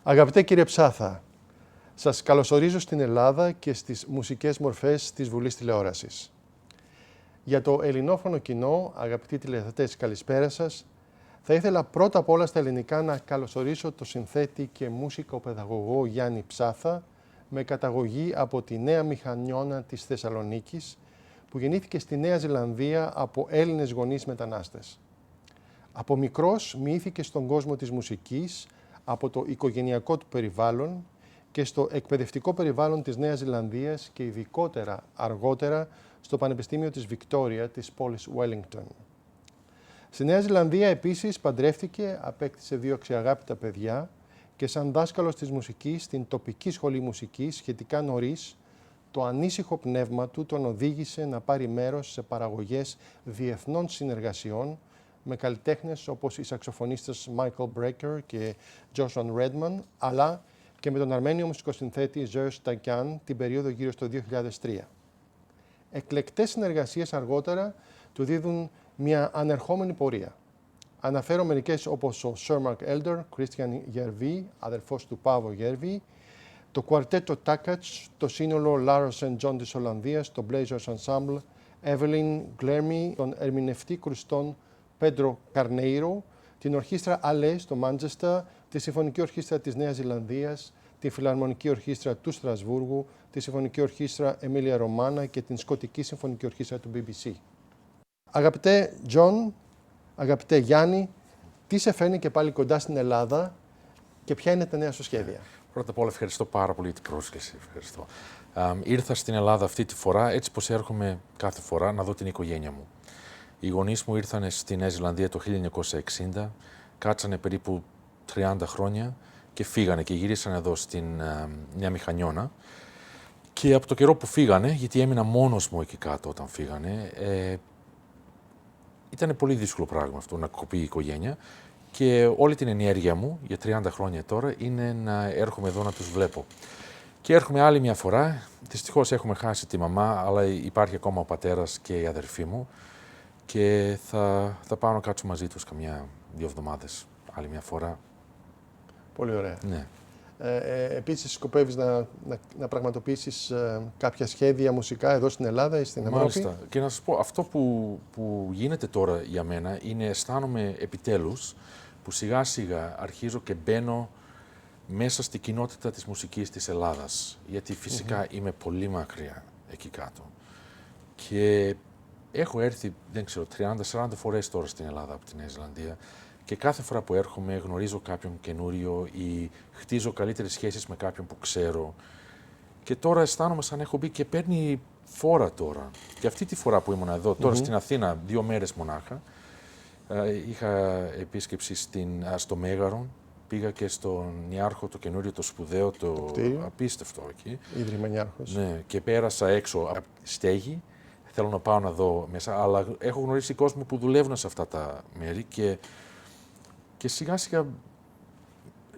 Αγαπητέ κύριε Ψάθα, σας καλωσορίζω στην Ελλάδα και στις μουσικές μορφές της Βουλής Τηλεόρασης. Για το ελληνόφωνο κοινό, αγαπητοί τηλεθεατές, καλησπέρα σας. Θα ήθελα πρώτα απ' όλα στα ελληνικά να καλωσορίσω το συνθέτη και μουσικοπαιδαγωγό Γιάννη Ψάθα, με καταγωγή από τη Νέα Μηχανιώνα της Θεσσαλονίκης, που γεννήθηκε στη Νέα Ζηλανδία από Έλληνες γονείς μετανάστες. Από μικρός μοιήθηκε στον κόσμο της μουσικής, από το οικογενειακό του περιβάλλον και στο εκπαιδευτικό περιβάλλον της Νέας Ζηλανδίας και ειδικότερα αργότερα στο Πανεπιστήμιο της Βικτόρια της πόλης Wellington. Στη Νέα Ζηλανδία επίσης παντρεύτηκε, απέκτησε 2 αξιαγάπητα παιδιά και σαν δάσκαλος της μουσικής στην τοπική σχολή μουσικής σχετικά νωρίς, το ανήσυχο πνεύμα του τον οδήγησε να πάρει μέρος σε παραγωγές διεθνών συνεργασιών με καλλιτέχνες όπως οι σαξοφωνίστες Michael Brecker και Joshua Redman, αλλά και με τον Αρμένιο μουσικοσυνθέτη Zeus Takian την περίοδο γύρω στο 2003. Εκλεκτές συνεργασίες αργότερα του δίδουν μια ανερχόμενη πορεία. Αναφέρω μερικές όπως ο Sir Mark Elder, Christian Gervais, αδερφός του Παύο Gervais, το κουαρτέτο Takacs, το σύνολο Laros and John της Ολλανδίας, το Blazers Ensemble, Evelyn Glermy, τον ερμηνευτή κρουστών Πέντρο Καρνέιρο, την ορχήστρα Αλέ στο Μάντζεστα, τη Συμφωνική Ορχήστρα της Νέας Ζηλανδίας, τη Φιλαρμονική Ορχήστρα του Στρασβούργου, τη Συμφωνική Ορχήστρα Εμίλια Ρωμάνα και την Σκωτική Συμφωνική Ορχήστρα του BBC. Αγαπητέ John, αγαπητέ Γιάννη, τι σε φέρνει και πάλι κοντά στην Ελλάδα και ποια είναι τα νέα σου σχέδια? Πρώτα απ' όλα ευχαριστώ πάρα πολύ την πρόσκληση. Ευχαριστώ. Ήρθα στην Ελλάδα αυτή τη φορά, έτσι πως έρχομαι κάθε φορά, να δω την οικογένεια μου. Οι γονείς μου ήρθαν στη Νέα Ζηλανδία το 1960, κάτσανε περίπου 30 χρόνια και φύγανε και γυρίσανε εδώ στην Νέα Μηχανιώνα. Και από το καιρό που φύγανε, γιατί έμεινα μόνος μου εκεί κάτω όταν φύγανε, ήταν πολύ δύσκολο πράγμα αυτό να κοπεί η οικογένεια και όλη την ενέργεια μου για 30 χρόνια τώρα είναι να έρχομαι εδώ να τους βλέπω. Και έρχομαι άλλη μια φορά, δυστυχώς έχουμε χάσει τη μαμά, αλλά υπάρχει ακόμα ο πατέρας και η αδερφή μου και θα πάω να κάτσω μαζί τους καμιά 2 εβδομάδες άλλη μια φορά. Πολύ ωραία. Ναι. Επίσης σκοπεύεις να πραγματοποιήσεις κάποια σχέδια μουσικά εδώ στην Ελλάδα ή στην Ευρώπη? Μάλιστα. Και να σας πω, αυτό που γίνεται τώρα για μένα είναι αισθάνομαι επιτέλους που σιγά σιγά αρχίζω και μπαίνω μέσα στη κοινότητα της μουσικής της Ελλάδας. Γιατί φυσικά είμαι πολύ μακριά εκεί κάτω. Και έχω έρθει, δεν ξέρω, 30-40 φορές τώρα στην Ελλάδα από τη Νέα Ζηλανδία. Και κάθε φορά που έρχομαι γνωρίζω κάποιον καινούριο ή χτίζω καλύτερες σχέσεις με κάποιον που ξέρω. Και τώρα αισθάνομαι σαν έχω μπει και παίρνει φόρα τώρα. Και αυτή τη φορά που ήμουν εδώ, τώρα στην Αθήνα, 2 μέρες μονάχα, είχα επίσκεψη στο Μέγαρο, πήγα και στον Νιάρχο, το καινούριο, το σπουδαίο, το απίστευτο εκεί. Ίδρυμα Νιάρχος. Ναι, και πέρασα έξω από στέγη. Θέλω να πάω να δω μέσα, αλλά έχω γνωρίσει κόσμο που δουλεύουν σε αυτά τα μέρη και σιγά σιγά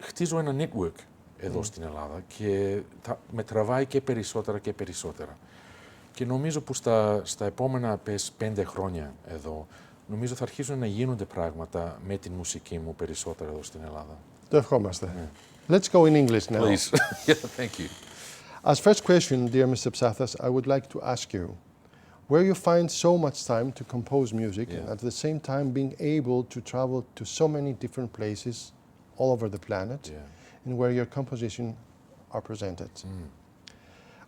χτίζω ένα network εδώ στην Ελλάδα και με τραβάει και περισσότερα και περισσότερα. Και νομίζω που στα επόμενα 5 χρόνια εδώ, νομίζω θα αρχίσουν να γίνονται πράγματα με την μουσική μου περισσότερα εδώ στην Ελλάδα. Το ευχόμαστε. Let's go in English now. Please. Yeah, thank you. As first question, dear Mr. Psathas, I would like to ask you, where you find so much time to compose music and at the same time being able to travel to so many different places all over the planet and where your composition are presented.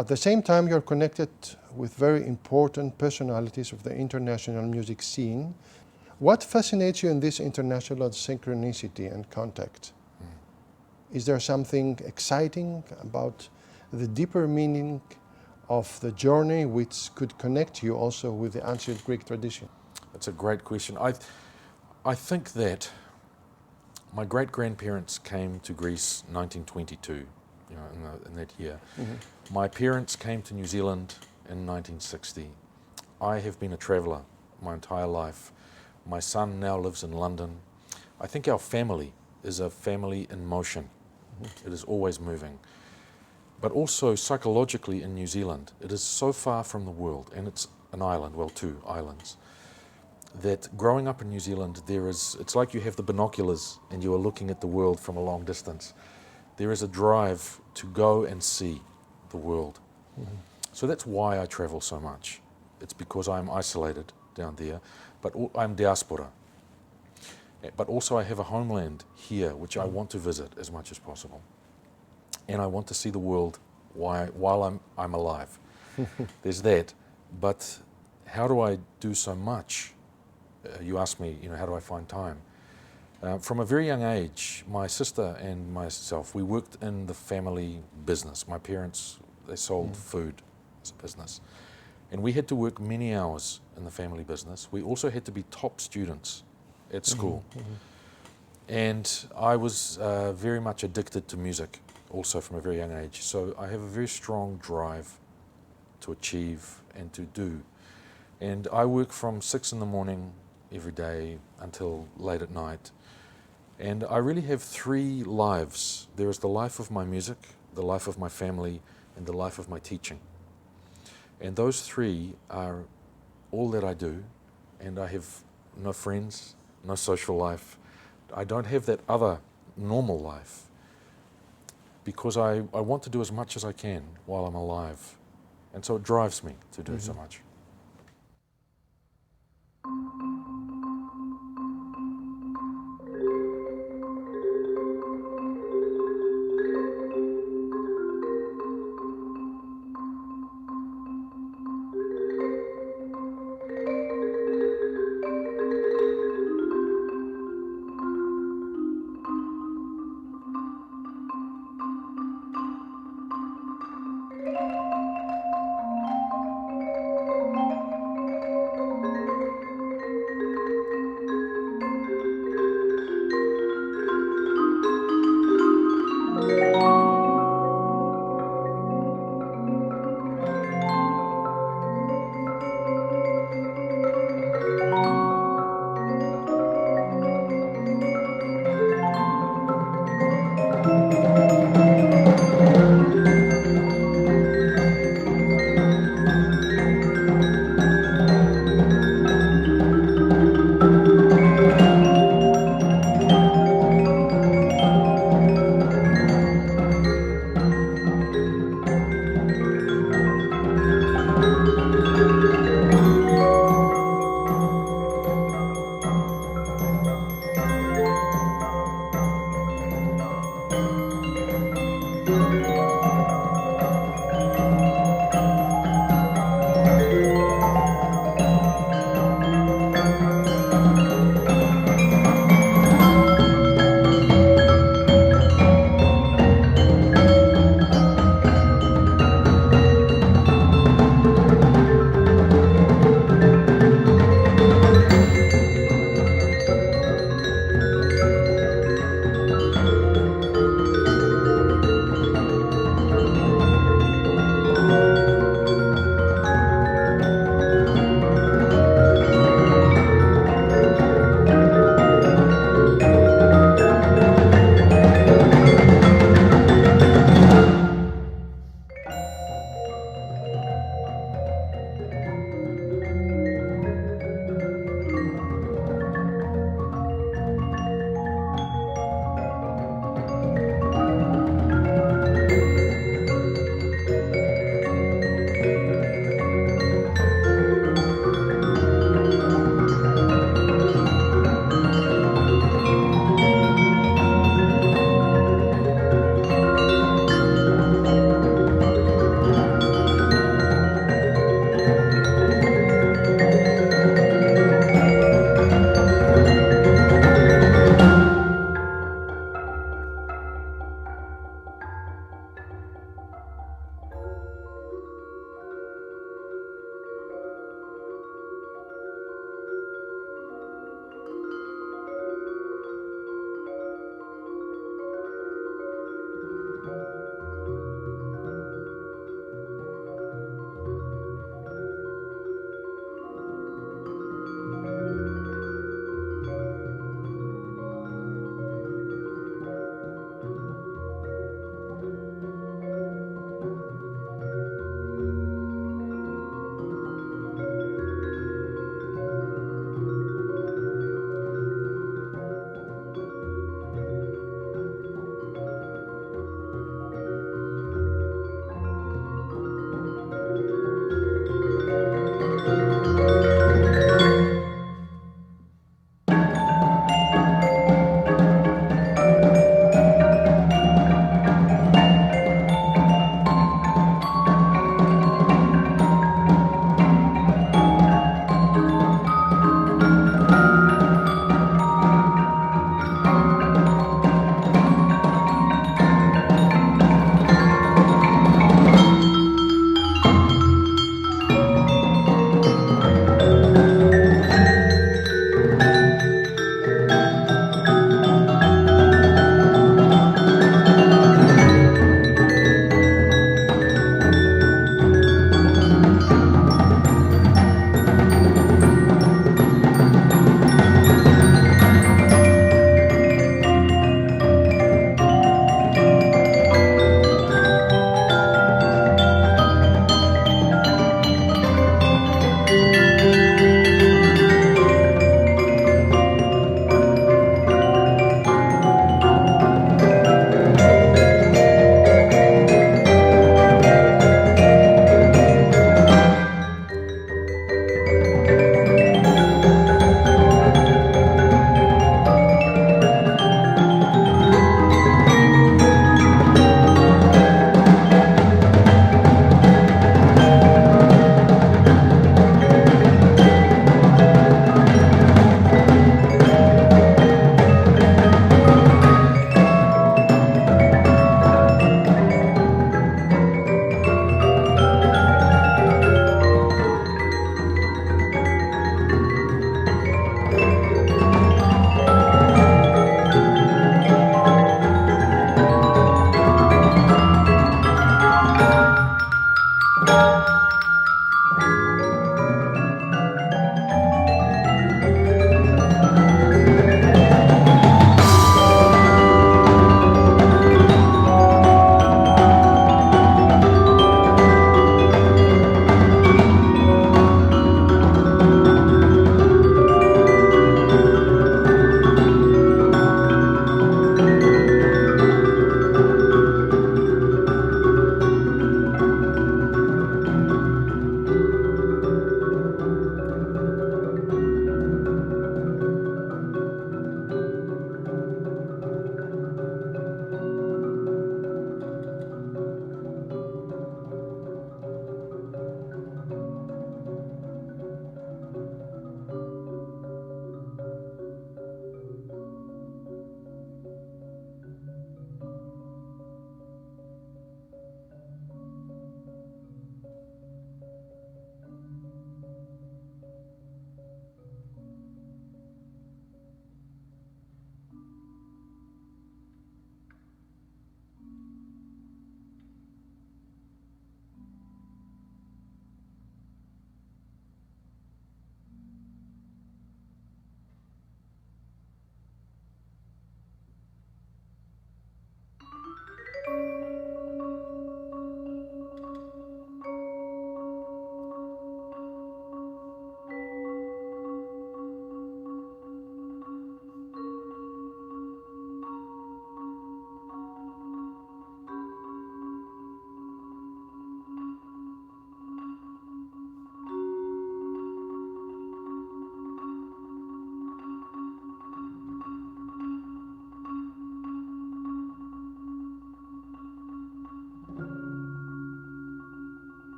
At the same time, you're connected with very important personalities of the international music scene. What fascinates you in this international synchronicity and contact? Is there something exciting about the deeper meaning of the journey which could connect you also with the ancient Greek tradition? That's a great question. I think that my great-grandparents came to Greece in 1922, in that year. My parents came to New Zealand in 1960. I have been a traveller my entire life. My son now lives in London. I think our family is a family in motion. It is always moving. But also psychologically in New Zealand, it is so far from the world, and it's an island, well, 2 islands, that growing up in New Zealand, it's like you have the binoculars and you are looking at the world from a long distance. there is a drive to go and see the world. So that's why I travel so much. It's because I'm isolated down there, but I'm diaspora. But also I have a homeland here, which I want to visit as much as possible. And I want to see the world while I'm alive. There's that. But how do I do so much? You asked me, how do I find time? From a very young age, my sister and myself, we worked in the family business. My parents, they sold food as a business. And we had to work many hours in the family business. We also had to be top students at school. And I was very much addicted to music, also from a very young age. So I have a very strong drive to achieve and to do. And I work from 6 in the morning every day until late at night. And I really have 3 lives. There is the life of my music, the life of my family, and the life of my teaching. And those 3 are all that I do. And I have no friends, no social life. I don't have that other normal life because I want to do as much as I can while I'm alive. And so it drives me to do so much.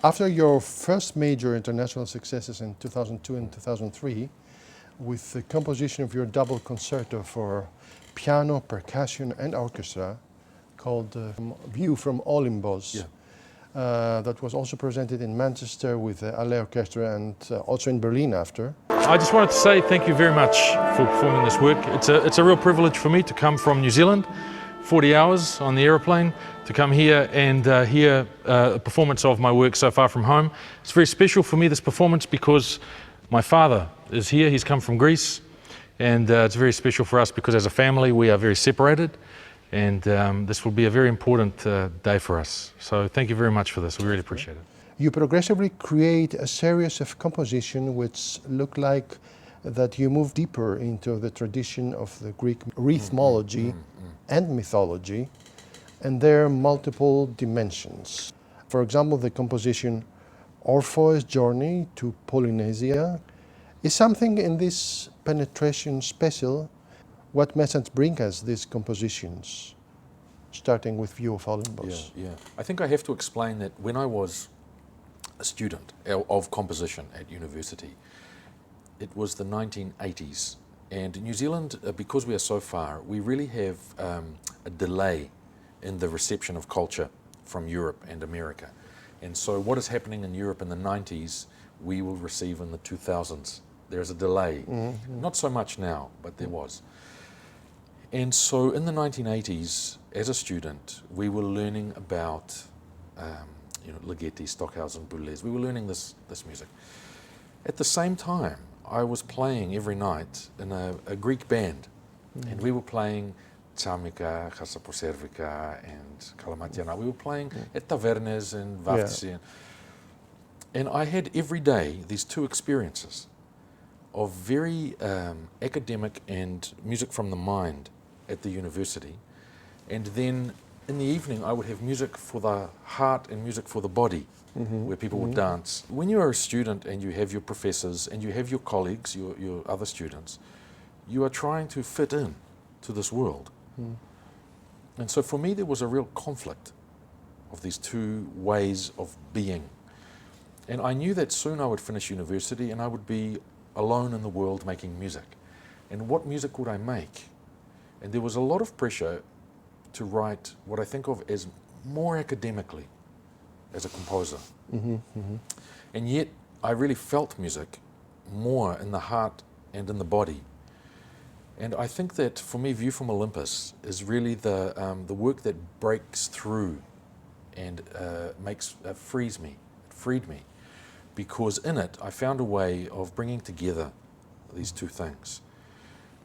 After your first major international successes in 2002 and 2003, with the composition of your double concerto for piano, percussion and orchestra called View from Olymbo, that was also presented in Manchester with the Alley Orchestra and also in Berlin after. I just wanted to say thank you very much for performing this work. It's a real privilege for me to come from New Zealand, 40 hours on the aeroplane, to come here and hear a performance of my work so far from home. It's very special for me, this performance, because my father is here. He's come from Greece, and it's very special for us because as a family we are very separated, and this will be a very important day for us. So thank you very much for this. We really appreciate it. You progressively create a series of composition which look like that you move deeper into the tradition of the Greek rhythmology and mythology and their multiple dimensions. For example, the composition Orpheus' Journey to Polynesia is something in this penetration special. What message bring us these compositions, starting with View of Olymbo? Yeah. I think I have to explain that when I was a student of composition at university, it was the 1980s, and New Zealand, because we are so far, we really have a delay in the reception of culture from Europe and America. And so what is happening in Europe in the 90s, we will receive in the 2000s. There's a delay. Not so much now, but there was. And so in the 1980s, as a student, we were learning about Ligeti, Stockhausen, Boulez. We were learning this music. At the same time, I was playing every night in a Greek band, and we were playing Tsamika, Chasaposervika, and Kalamatiana. We were playing at tavernes and Vaftisi. And I had every day these two experiences of very academic and music from the mind at the university. And then in the evening, I would have music for the heart and music for the body, where people would dance. When you are a student and you have your professors and you have your colleagues, your other students, you are trying to fit in to this world. And so for me, there was a real conflict of these two ways of being. And I knew that soon I would finish university and I would be alone in the world making music. And what music would I make? And there was a lot of pressure to write what I think of as more academically as a composer. And yet I really felt music more in the heart and in the body. And I think that for me, View from Olympus is really the work that breaks through and freed me, because in it I found a way of bringing together these two things.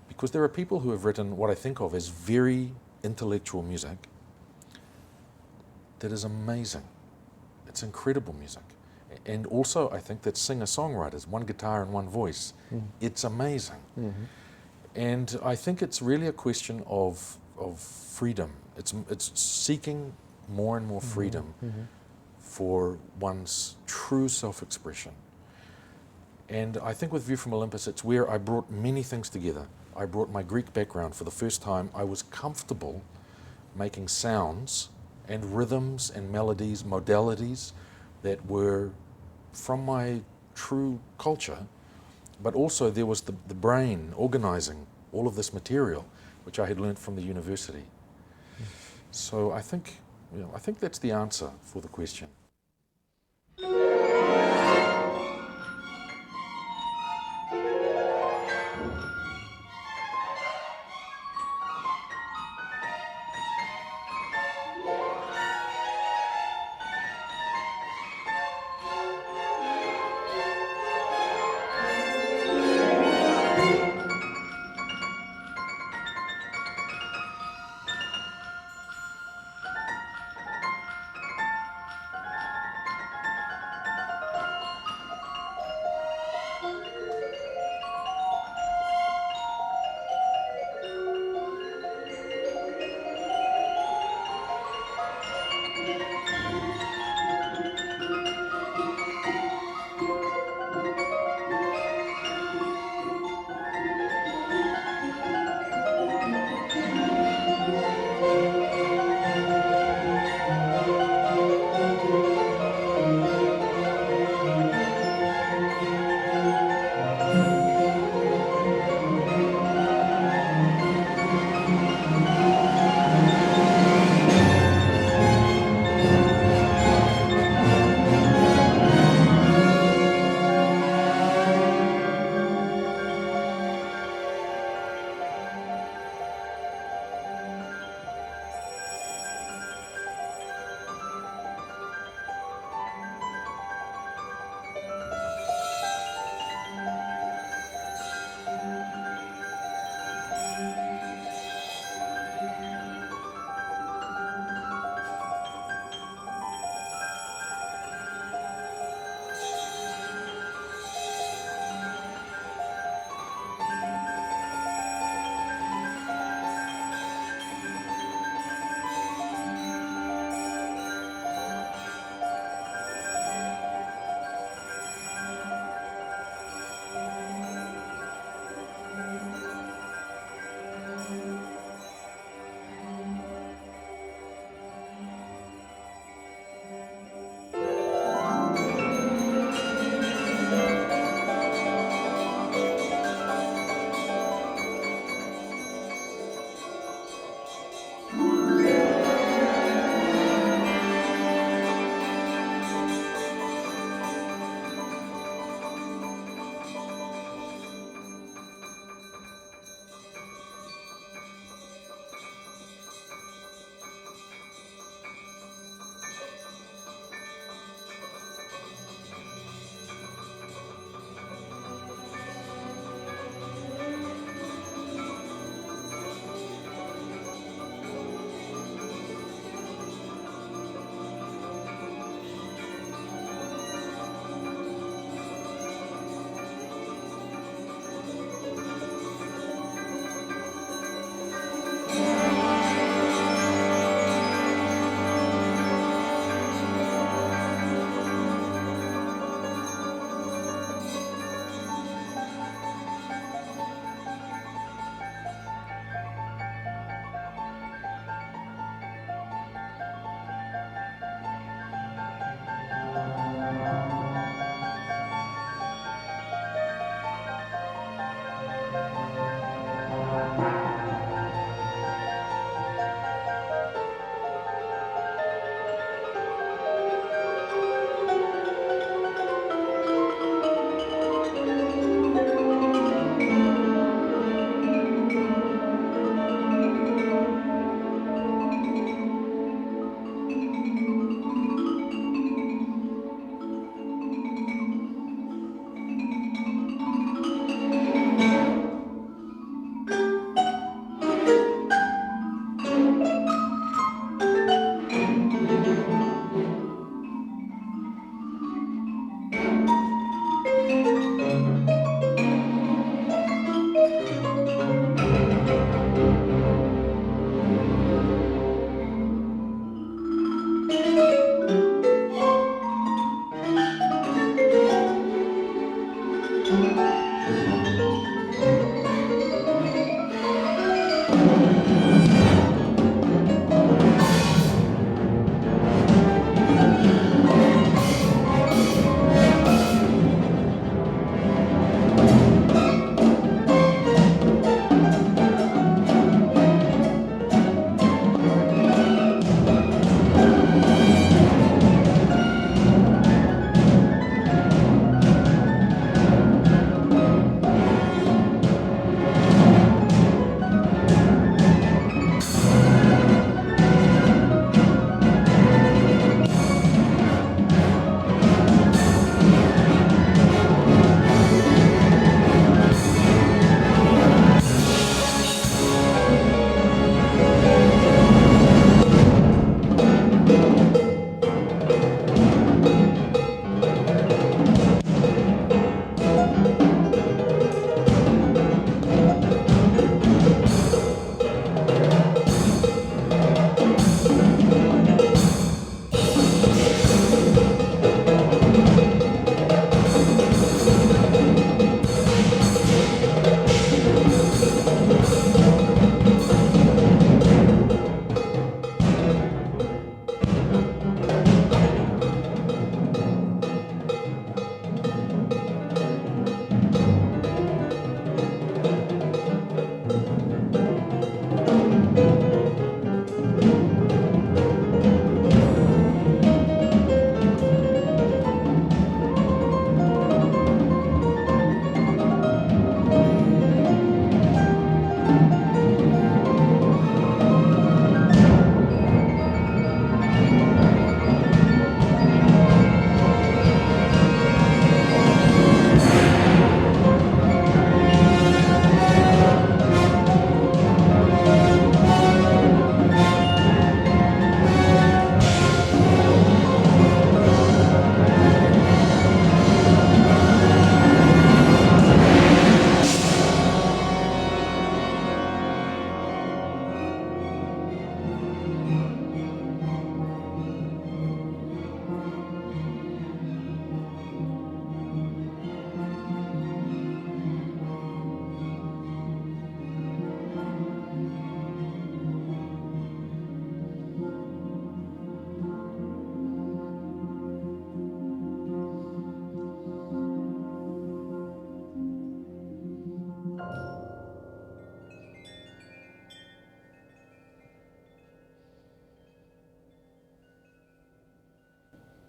Because there are people who have written what I think of as very intellectual music that is amazing. It's incredible music. And also I think that singer-songwriters, one guitar and one voice, it's amazing. And I think it's really a question of freedom. It's seeking more and more freedom for one's true self-expression. And I think with View from Olympus, it's where I brought many things together. I brought my Greek background for the first time. I was comfortable making sounds and rhythms and melodies, modalities that were from my true culture. But also there was the brain organizing all of this material, which I had learned from the university. So I think that's the answer for the question.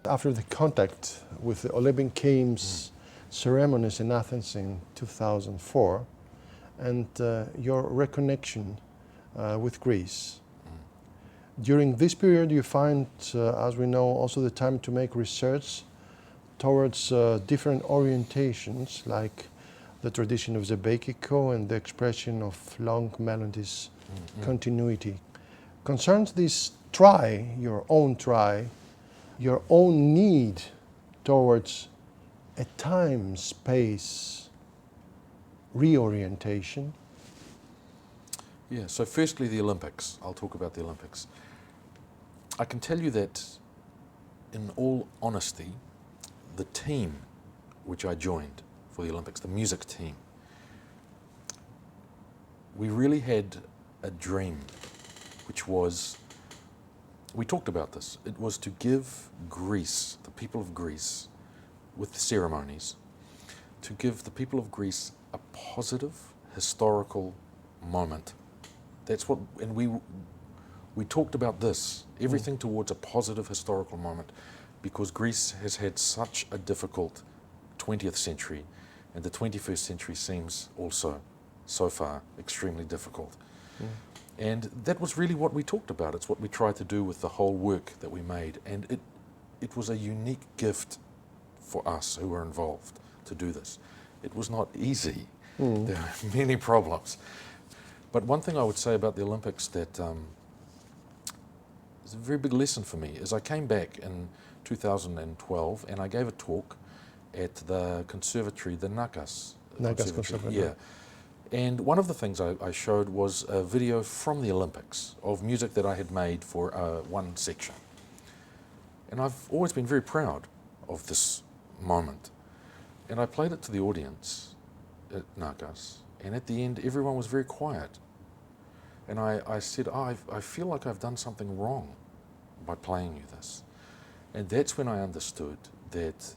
After the contact with the Olympic Games ceremonies in Athens in 2004 and your reconnection with Greece, during this period you find, as we know, also the time to make research towards different orientations, like the tradition of Zebekiko and the expression of long melodies, continuity. Concerns this your own need towards a time-space reorientation? Yeah, so firstly the Olympics. I'll talk about the Olympics. I can tell you that, in all honesty, the team which I joined for the Olympics, the music team, we really had a dream, which was, we talked about this, it was to give Greece, the people of Greece, with the ceremonies, to give the people of Greece a positive historical moment. That's what, and we talked about this, everything towards a positive historical moment, because Greece has had such a difficult 20th century, and the 21st century seems also, so far, extremely difficult. And that was really what we talked about. It's what we tried to do with the whole work that we made, and it was a unique gift for us who were involved to do this. It was not easy. There are many problems. But one thing I would say about the Olympics that is a very big lesson for me is I came back in 2012 and I gave a talk at the conservatory, the Nakas Conservatory. Yeah. And one of the things I showed was a video from the Olympics of music that I had made for one section. And I've always been very proud of this moment. And I played it to the audience at Nagas, and at the end everyone was very quiet. And I said, I feel like I've done something wrong by playing you this. And that's when I understood that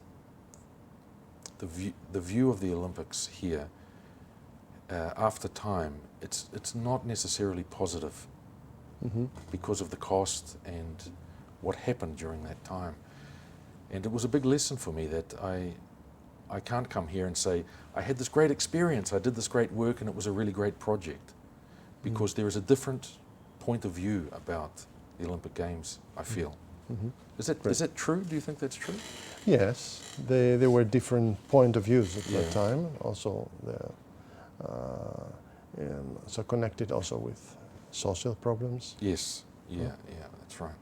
the view of the Olympics here, after time, it's not necessarily positive because of the cost and what happened during that time. And it was a big lesson for me that I can't come here and say, I had this great experience, I did this great work, and it was a really great project. Because there is a different point of view about the Olympic Games, I feel. Is that true? Do you think that's true? Yes, there were different point of views at that time. Also, so connected also with social problems. Yes, yeah, that's right.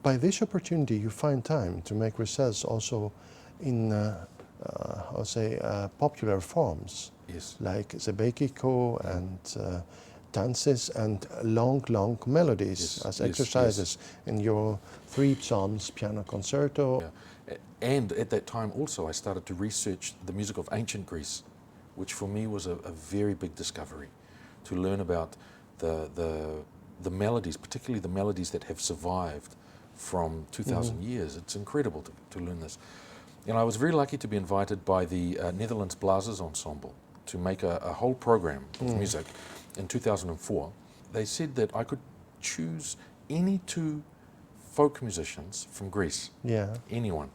By this opportunity, you find time to make research also in, I'll say, popular forms. Yes. Like Zebekiko and dances and long melodies as exercises in your 3 psalms piano concerto. Yeah. And at that time also I started to research the music of ancient Greece, which for me was a very big discovery, to learn about the melodies, particularly the melodies that have survived from 2,000 years. It's incredible to learn this. And I was very lucky to be invited by the Netherlands Blazers Ensemble to make a whole program of music in 2004. They said that I could choose any 2 folk musicians from Greece, anyone.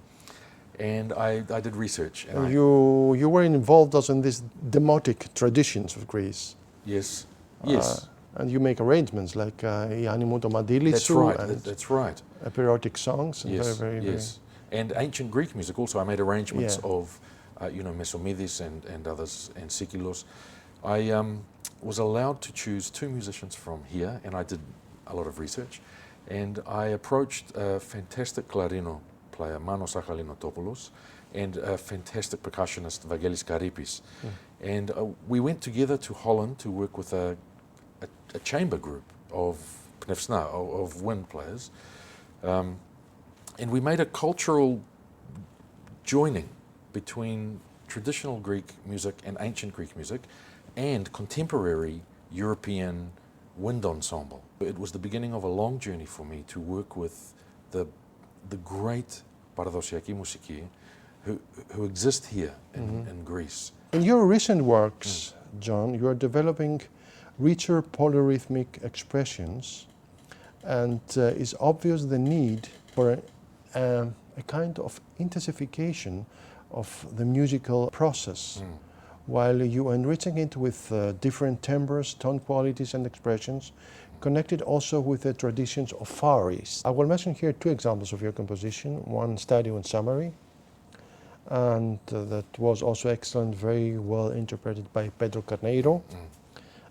And I did research. And you were involved also in these demotic traditions of Greece. Yes. And you make arrangements like Yanni Moutomadilitsou. That's right. And that's right. Epirotic songs. And Yes. very And ancient Greek music also. I made arrangements of, Mesomidis and others, and Sikilos. I was allowed to choose 2 musicians from here, and I did a lot of research. And I approached a fantastic clarino player, Manos Achalinotopoulous, and a fantastic percussionist, Vangelis Karipis. And we went together to Holland to work with a chamber group of pnevsna, of wind players. And we made a cultural joining between traditional Greek music and ancient Greek music and contemporary European wind ensemble. It was the beginning of a long journey for me to work with the great paradosiaki musiki who exist here in Greece. In your recent works, John, you are developing richer polyrhythmic expressions, and it's obvious the need for a kind of intensification of the musical process, while you are enriching it with different timbres, tone qualities and expressions, connected also with the traditions of Far East. I will mention here 2 examples of your composition, one Stadio and Summary, and that was also excellent, very well interpreted by Pedro Carneiro,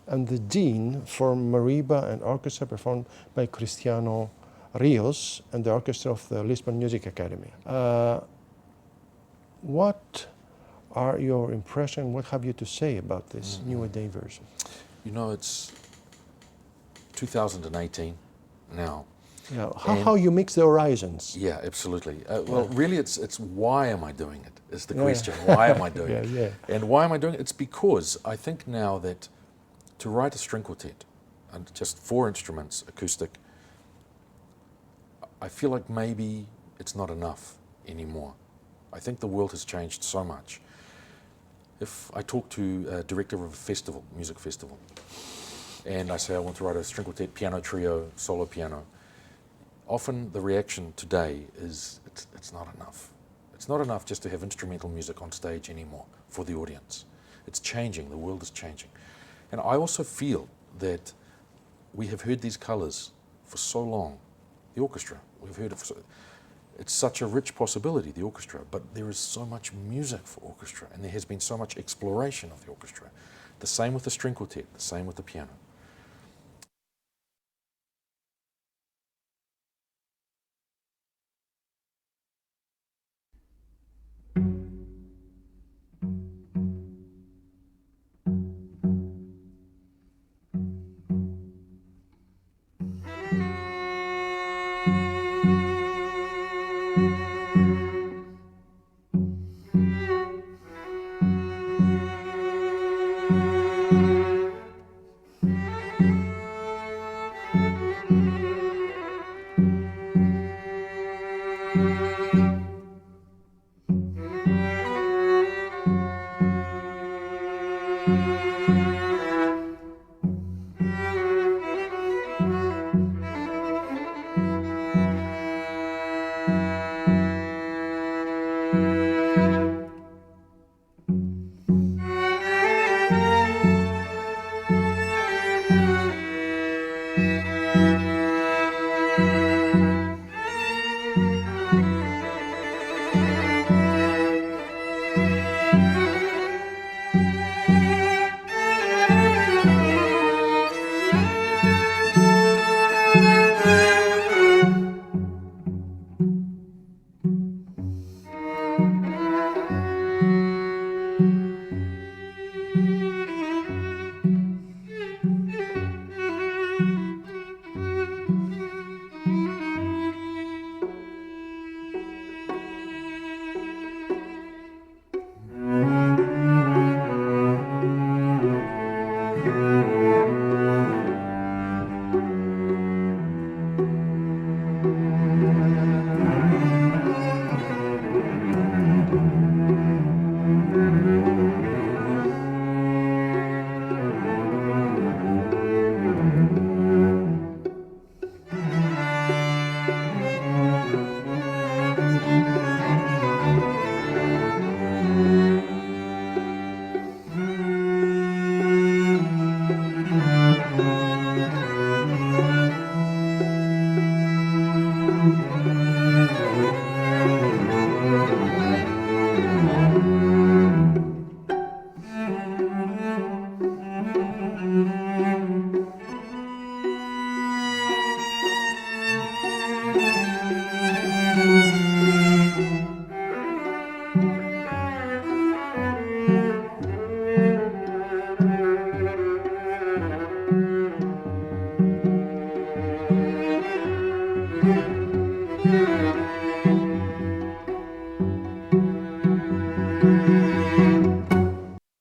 and the Dean for Mariba and orchestra performed by Cristiano Rios and the orchestra of the Lisbon Music Academy. What are your impressions? What have you to say about this new day version? It's 2018 now. Yeah, how you mix the horizons. Yeah, absolutely. Well, really, it's why am I doing it is the question. Why am I doing it? And why am I doing it? It's because I think now that to write a string quartet, and just 4 instruments, acoustic, I feel like maybe it's not enough anymore. I think the world has changed so much. If I talk to a director of a festival, music festival, and I say I want to write a string quartet, piano trio, solo piano, often the reaction today is it's not enough. It's not enough just to have instrumental music on stage anymore for the audience. It's changing, the world is changing. And I also feel that we have heard these colours for so long. The orchestra, we've heard it for it's such a rich possibility, the orchestra, but there is so much music for orchestra, and there has been so much exploration of the orchestra. The same with the string quartet, the same with the piano.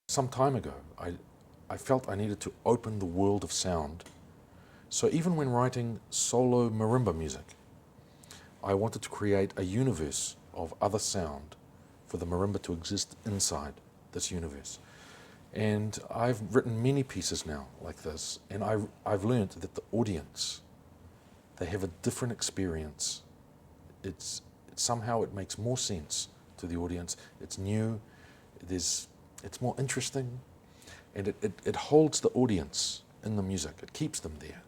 Some time ago, I felt I needed to open the world of sound. So even when writing solo marimba music, I wanted to create a universe of other sound for the marimba to exist inside this universe. And I've written many pieces now like this, and I've learned that the audience, they have a different experience. Somehow it makes more sense to the audience. It's new, it's more interesting, and it holds the audience in the music. It keeps them there.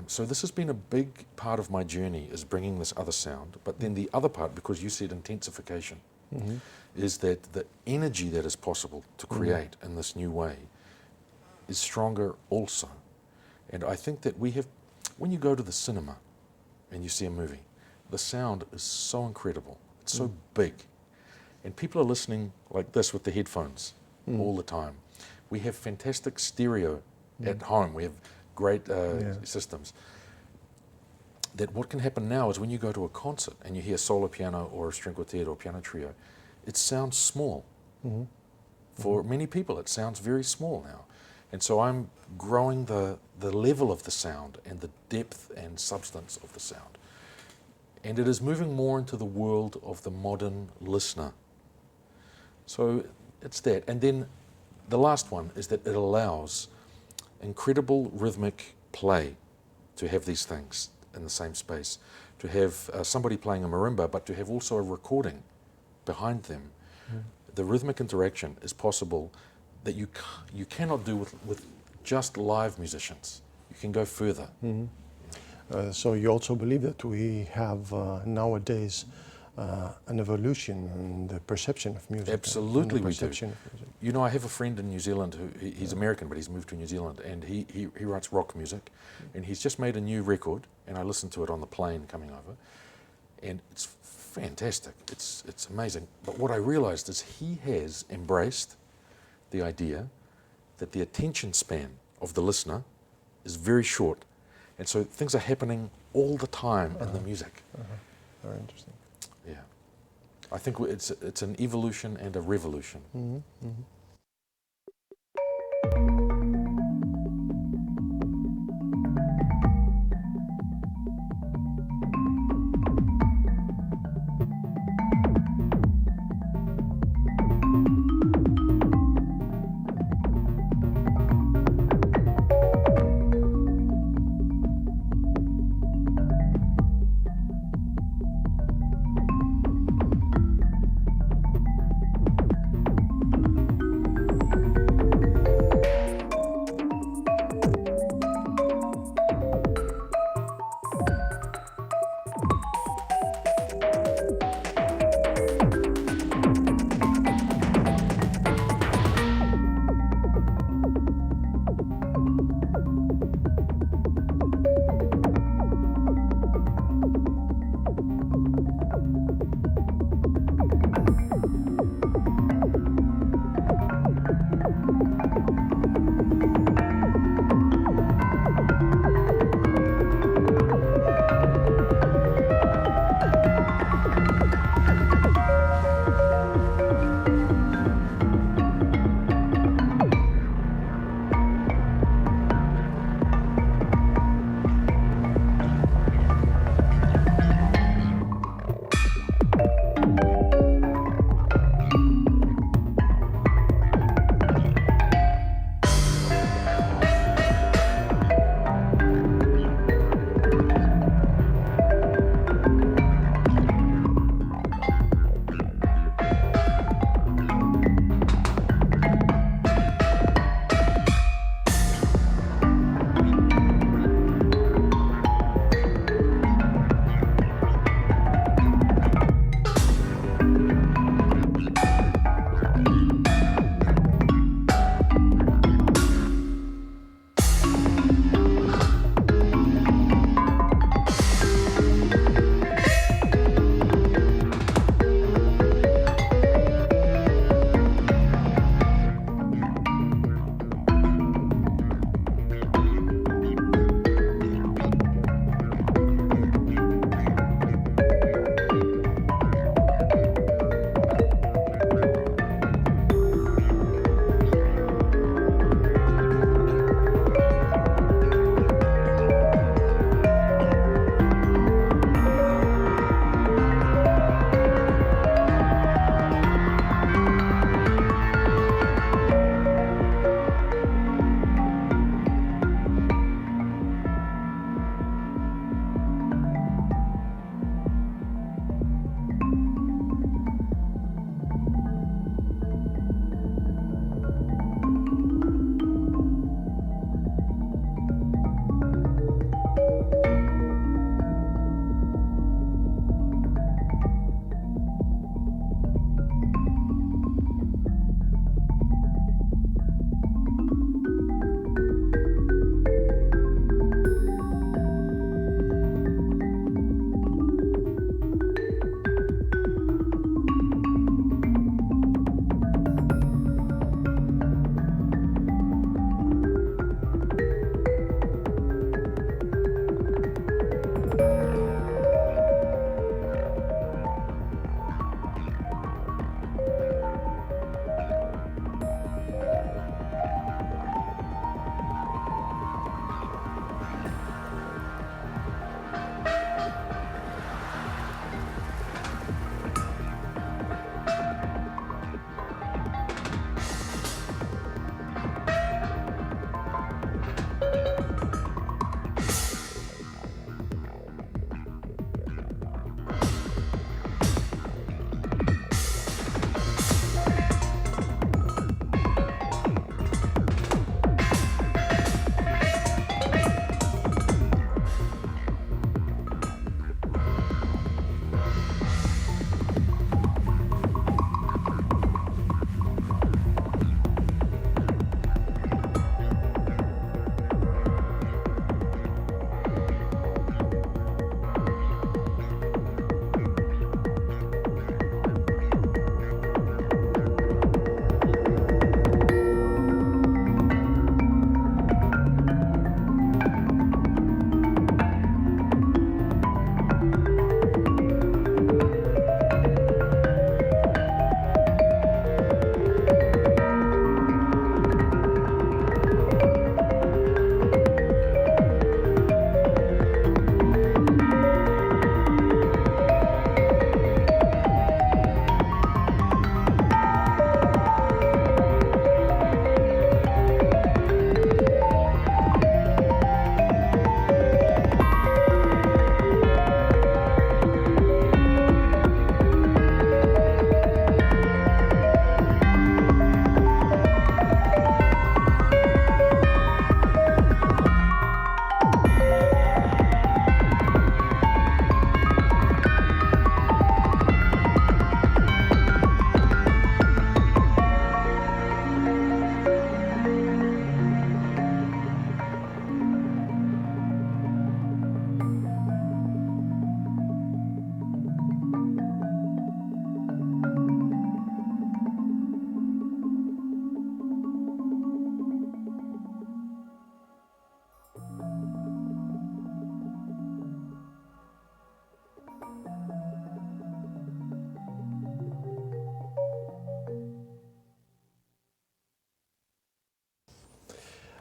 So this has been a big part of my journey, is bringing this other sound. But then the other part, because you said intensification, is that the energy that is possible to create in this new way is stronger also. And I think that we have, when you go to the cinema and you see a movie, the sound is so incredible. It's so big. And people are listening like this with the headphones all the time. We have fantastic stereo at home. We have great systems. That what can happen now is when you go to a concert and you hear solo piano or a string quartet or piano trio, it sounds small. For many people, it sounds very small now. And so I'm growing the level of the sound and the depth and substance of the sound. And it is moving more into the world of the modern listener. So it's that. And then the last one is that it allows incredible rhythmic play to have these things in the same space, to have somebody playing a marimba, but to have also a recording behind them. The rhythmic interaction is possible that you cannot do with just live musicians. You can go further. So you also believe that we have nowadays an evolution in the perception of music. Absolutely we do. You know, I have a friend in New Zealand he's American, but he's moved to New Zealand, and he writes rock music, and he's just made a new record, and I listened to it on the plane coming over, and it's fantastic. It's amazing. But what I realized is he has embraced the idea that the attention span of the listener is very short, and so things are happening all the time in the music. Very interesting. Yeah, I think it's an evolution and a revolution.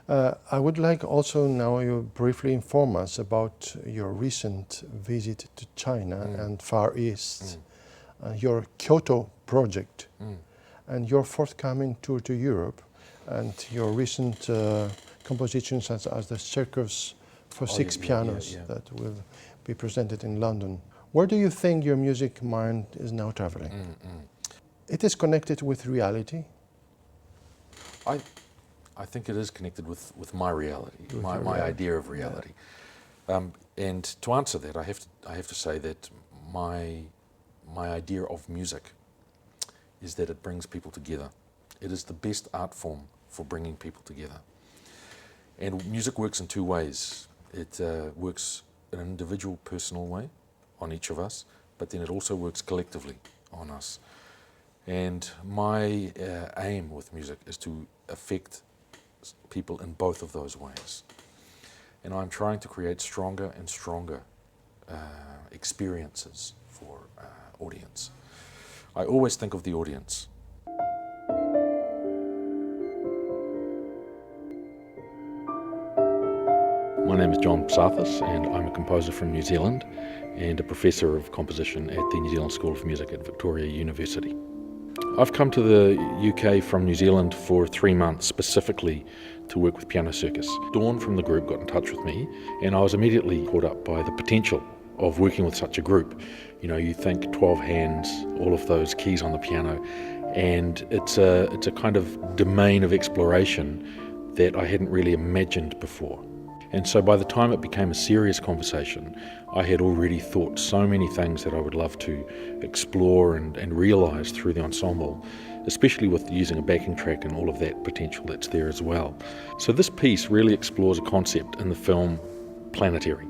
I would like also now you briefly inform us about your recent visit to China and Far East, your Kyoto project, and your forthcoming tour to Europe, and your recent compositions as the Circus for six pianos that will be presented in London. Where do you think your music mind is now traveling? It is connected with reality? I think it is connected with my reality, my idea of reality. And to answer that, I have to say that my idea of music is that it brings people together. It is the best art form for bringing people together. And music works in two ways. It works in an individual, personal way on each of us, but then it also works collectively on us. And my aim with music is to affect people in both of those ways. And I'm trying to create stronger and stronger experiences for audience. I always think of the audience. My name is John Psathas and I'm a composer from New Zealand and a professor of composition at the New Zealand School of Music at Victoria University. I've come to the UK from New Zealand for 3 months specifically to work with Piano Circus. Dawn from the group got in touch with me and I was immediately caught up by the potential of working with such a group. You know, you think 12 hands, all of those keys on the piano, and it's a kind of domain of exploration that I hadn't really imagined before. And so by the time it became a serious conversation, I had already thought so many things that I would love to explore and realise through the ensemble, especially with using a backing track and all of that potential that's there as well. So this piece really explores a concept in the film Planetary.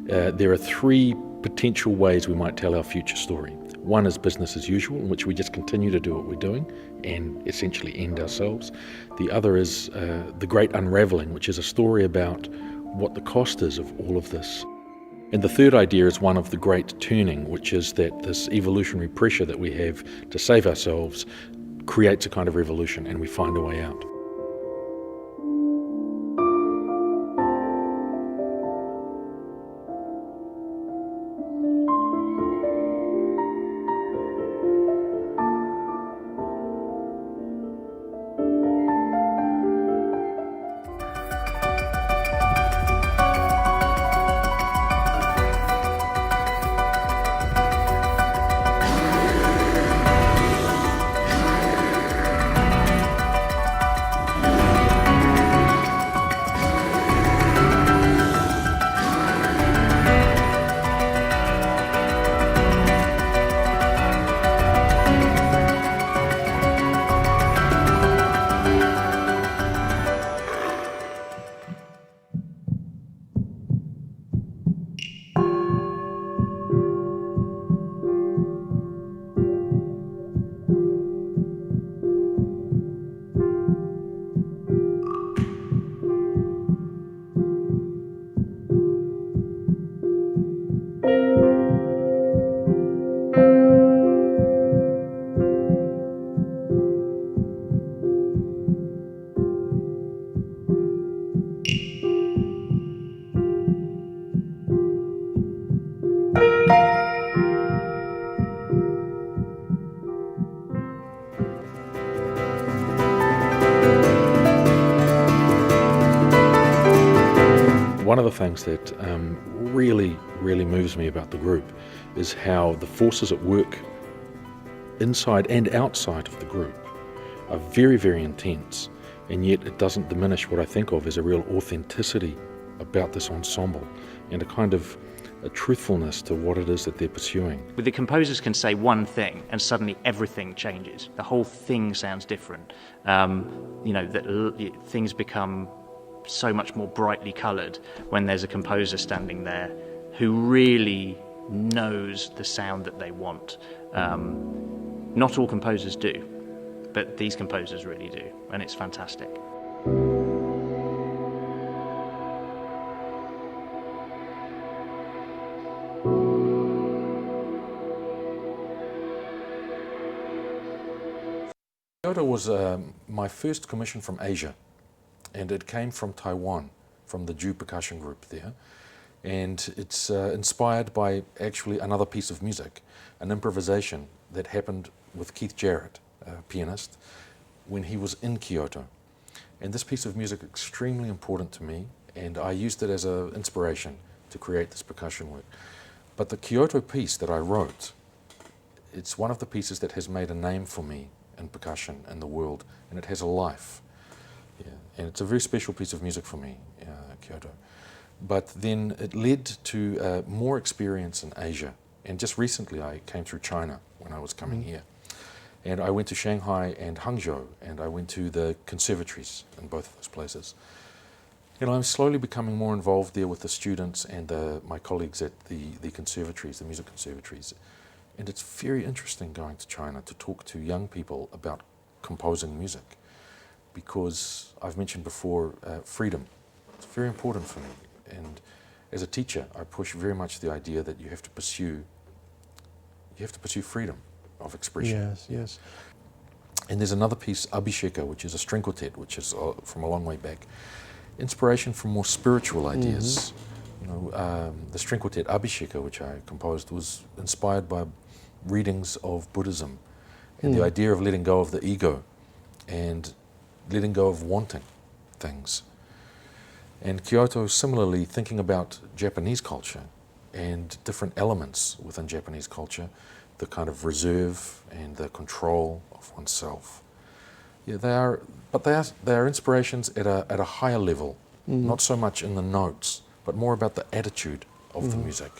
There are 3 potential ways we might tell our future story. One is business as usual, in which we just continue to do what we're doing and essentially end ourselves. The other is the great unravelling, which is a story about what the cost is of all of this. And the third idea is one of the great turning, which is that this evolutionary pressure that we have to save ourselves creates a kind of revolution and we find a way out. One of the things that really moves me about the group is how the forces at work inside and outside of the group are very intense, and yet it doesn't diminish what I think of as a real authenticity about this ensemble and a kind of a truthfulness to what it is that they're pursuing. The composers can say one thing and suddenly everything changes. The whole thing sounds different. Things become so much more brightly coloured when there's a composer standing there who really knows the sound that they want. Not all composers do, but these composers really do, and it's fantastic. Kyoto was my first commission from Asia. and it came from Taiwan, from the Jew percussion group there. And it's inspired by actually another piece of music, an improvisation that happened with Keith Jarrett, a pianist, when he was in Kyoto. And this piece of music is extremely important to me, and I used it as an inspiration to create this percussion work. But the Kyoto piece that I wrote, it's one of the pieces that has made a name for me in percussion in the world, and it has a life. Yeah. And it's a very special piece of music for me, Kyoto. But then it led to more experience in Asia. And just recently I came through China when I was coming here. And I went to Shanghai and Hangzhou, and I went to the conservatories in both of those places. And I'm slowly becoming more involved there with the students and my colleagues at the conservatories, the music conservatories. And it's very interesting going to China to talk to young people about composing music, because I've mentioned before freedom. It's very important for me. And as a teacher, I push very much the idea that you have to pursue freedom of expression. Yes, yes. And there's another piece, Abhisheka, which is a string quartet, which is from a long way back. Inspiration from more spiritual ideas. You know, the string quartet Abhisheka, which I composed, was inspired by readings of Buddhism and the idea of letting go of the ego and letting go of wanting things. And Kyoto, similarly, thinking about Japanese culture and different elements within Japanese culture, the kind of reserve and the control of oneself. Yeah, they are inspirations at a higher level, not so much in the notes, but more about the attitude of the music.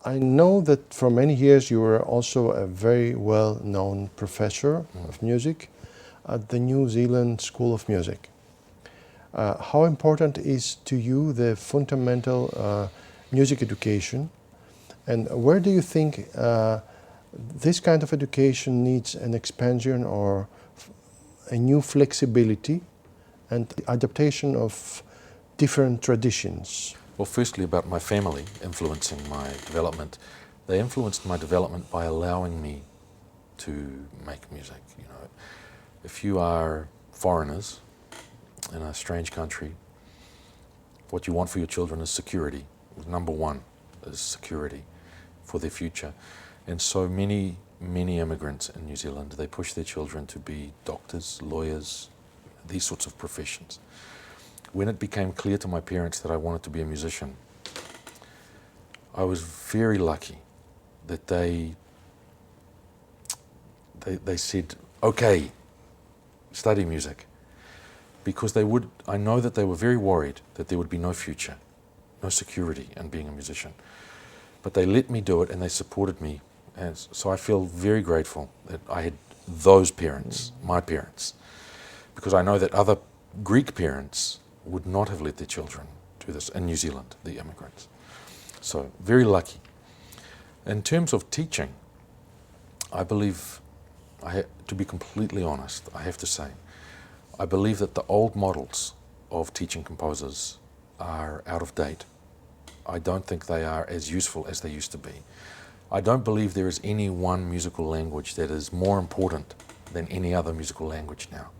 I know that for many years you were also a very well-known professor of music at the New Zealand School of Music. How important is to you the fundamental music education, and where do you think this kind of education needs an expansion or a new flexibility and adaptation of different traditions? Well, firstly, about my family influencing my development. They influenced my development by allowing me to make music. You know, if you are foreigners in a strange country, what you want for your children is security. Number one is security for their future. And so many immigrants in New Zealand, they push their children to be doctors, lawyers, these sorts of professions. When it became clear to my parents that I wanted to be a musician, I was very lucky that they said, okay, study music. Because I know that they were very worried that there would be no future, no security in being a musician. But they let me do it and they supported me. And so I feel very grateful that I had those parents, my parents. Because I know that other Greek parents would not have let their children do this in New Zealand, the immigrants. So, very lucky. In terms of teaching, I believe, to be completely honest, I have to say, I believe that the old models of teaching composers are out of date. I don't think they are as useful as they used to be. I don't believe there is any one musical language that is more important than any other musical language now.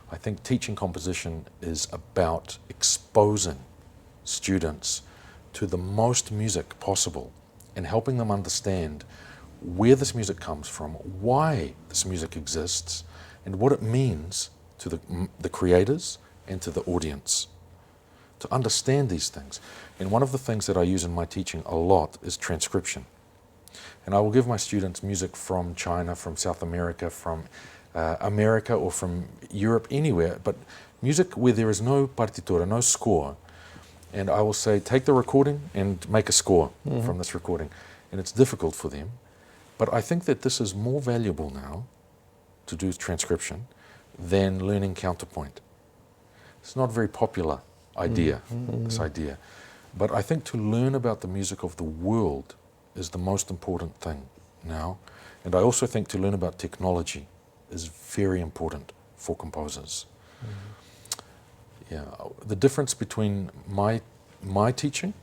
I think teaching composition is about exposing students to the most music possible and helping them understand where this music comes from, why this music exists, and what it means to the creators and to the audience. To understand these things. And one of the things that I use in my teaching a lot is transcription. And I will give my students music from China, from South America, from America or from Europe, anywhere, but music where there is no partitura, no score. And I will say, take the recording and make a score from this recording. And it's difficult for them. But I think that this is more valuable now to do transcription than learning counterpoint. It's not a very popular idea, this idea. But I think to learn about the music of the world is the most important thing now. And I also think to learn about technology is very important for composers. Yeah, the difference between my teaching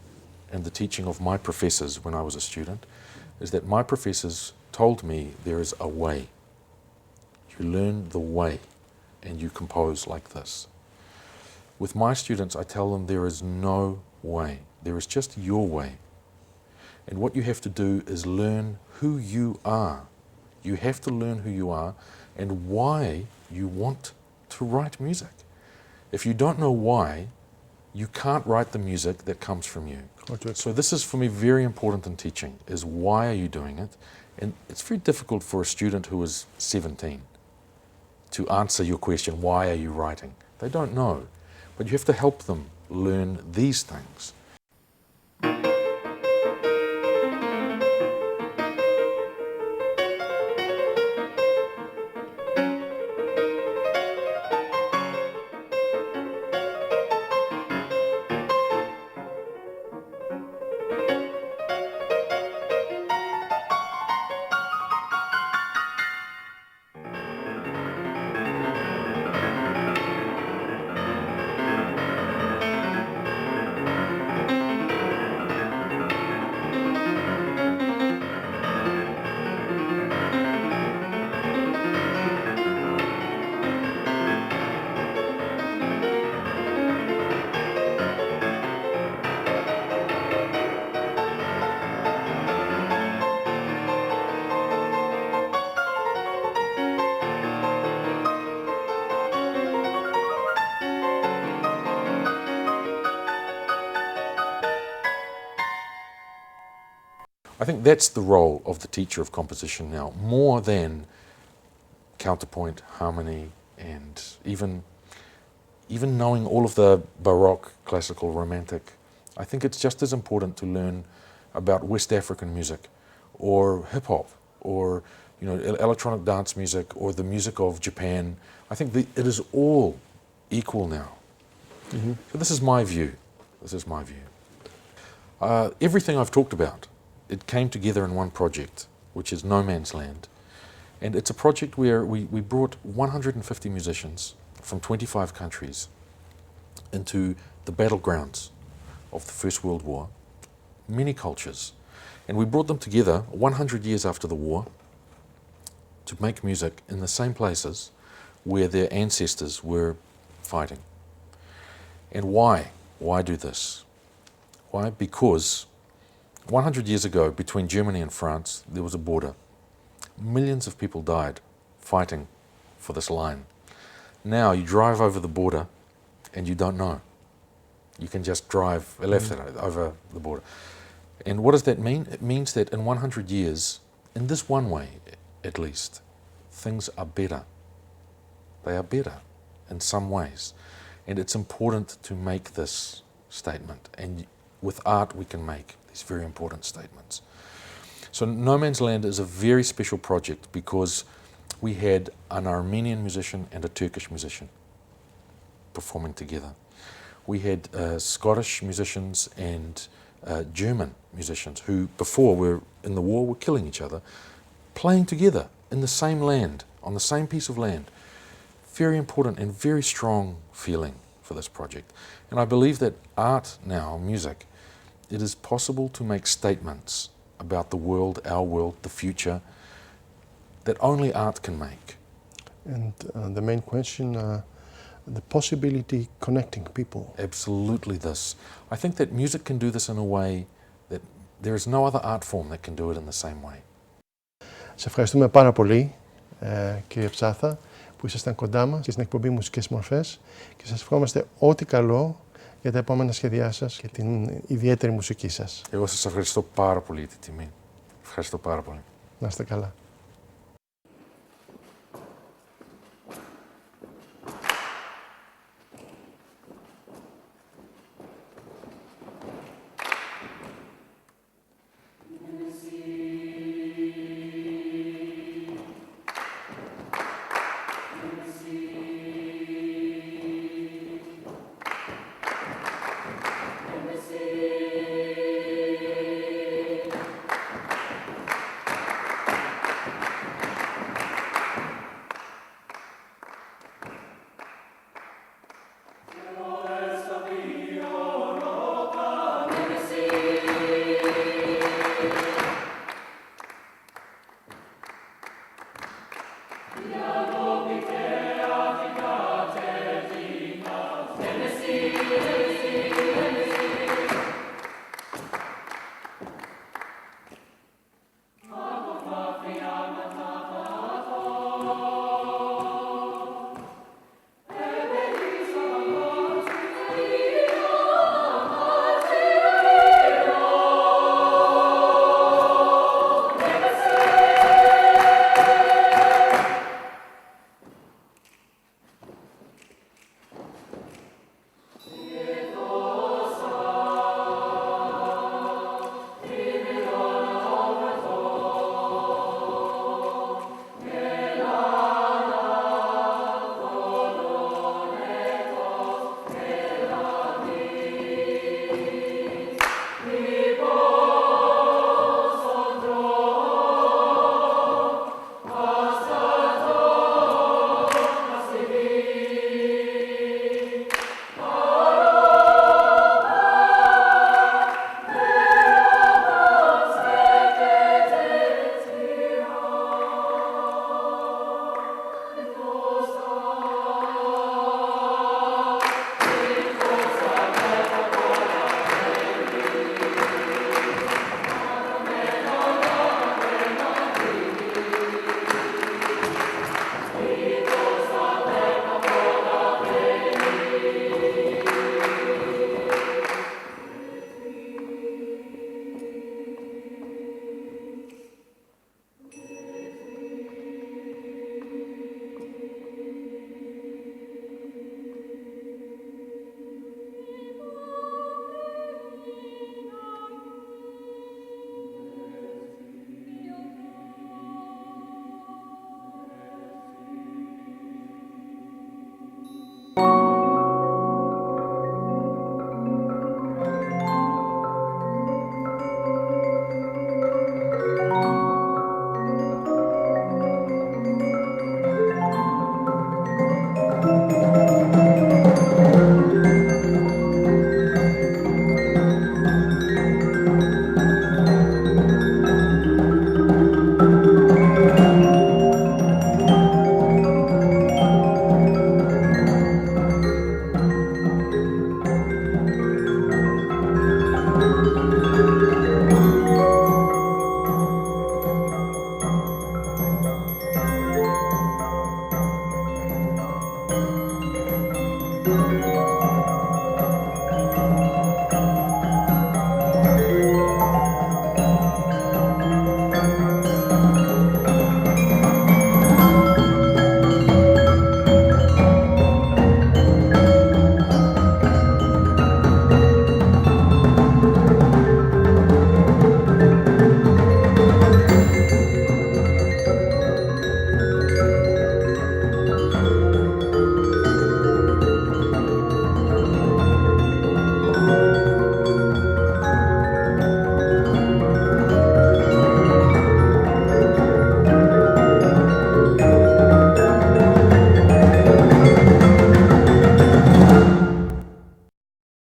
and the teaching of my professors when I was a student is that my professors told me there is a way. You learn the way and you compose like this. With my students, I tell them there is no way. There is just your way. And what you have to do is learn who you are. You have to learn who you are and why you want to write music. If you don't know why, you can't write the music that comes from you. So this is for me very important in teaching, is why are you doing it? And it's very difficult for a student who is 17 to answer your question, why are you writing? They don't know, but you have to help them learn these things. I think that's the role of the teacher of composition now, more than counterpoint, harmony, and even knowing all of the Baroque, classical, romantic. I think it's just as important to learn about West African music, or hip hop, or electronic dance music, or the music of Japan. I think it is all equal now. Mm-hmm. So this is my view. This is my view. Everything I've talked about, it came together in one project, which is No Man's Land. And it's a project where we brought 150 musicians from 25 countries into the battlegrounds of the First World War, many cultures. And we brought them together 100 years after the war to make music in the same places where their ancestors were fighting. And why? Why do this? Why? Because 100 years ago, between Germany and France, there was a border. Millions of people died fighting for this line. Now you drive over the border and you don't know. You can just drive left over the border. And what does that mean? It means that in 100 years, in this one way at least, things are better. They are better in some ways. And it's important to make this statement. And with art we can make these very important statements. So No Man's Land is a very special project because we had an Armenian musician and a Turkish musician performing together. We had Scottish musicians and German musicians who before were in the war were killing each other, playing together in the same land, on the same piece of land. Very important and very strong feeling for this project. And I believe that art now, music, it is possible to make statements about the world, our world, the future, that only art can make. And the main question, the possibility connecting people. Absolutely this. I think that music can do this in a way that there is no other art form that can do it in the same way. Σε ευχαριστούμε πάρα πολύ, κύριε Ψάθα, που ήσασταν κοντά μας και στην εκπομπή Μουσικές Μορφές και σας ευχόμαστε ό,τι καλό για τα επόμενα σχέδιά σας και την ιδιαίτερη μουσική σας. Εγώ σας ευχαριστώ πάρα πολύ για τη τιμή. Ευχαριστώ πάρα πολύ. Να είστε καλά.